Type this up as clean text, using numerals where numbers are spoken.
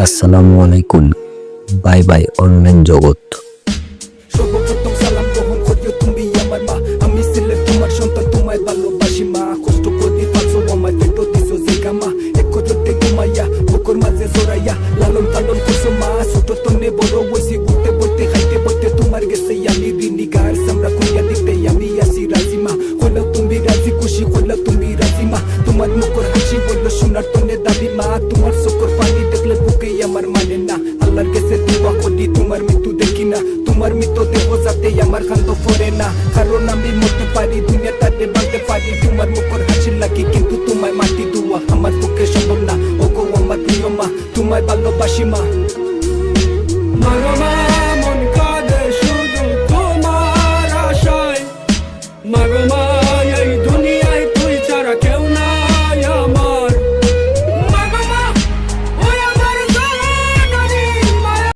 আসসালামু আলাইকুম। Bye bye online জগৎ। সর্বপ্রথম সালাম গ্রহণ করিও তুমি আমার মা। আমি ছেলে তোমার সন্তান, তোমায় ভালোবাসি মা। কষ্ট করে পাচ্ছো আমায়, পেটো দিছো জায়গা মা। এক করতে ঘুমাইয়া বুকুর মাঝে জড়াইয়া লালন পালন করছো মা। ছোট তনে বড় হইছি, ঘুরতে বলতে খাইতে বলতে তোমার গেছে আমি ঋণী। গার সামরা কইয়া দিতে আমি আসি রাজি মা। হইলেও তুমি রাজি, খুশি হইলেও তুমি রাজি মা। তোমার মুখর হাসি বললো সোনার তনে দাবি মা। তোমার চোখের পানি দেখলে বুকে আমার মানে না। আল্লাহর কাছে দোয়া করি তোমার মৃত্যু দেখি না। তোমার মৃত দেহ যাতে আমার কান্দ পড়ে না। কারণ আমি মরতে পারি, দুনিয়া তাতে বাঁধতে পারি। তোমার মুখর হাসি লাগে কিন্তু তোমায় মাটি দুয়া আমার পক্ষে সম্ভব না। ও গো আমার প্রিয় মা, তোমায় ভালোবাসি মা। মন কাঁদে শুধু তোমার আশায়।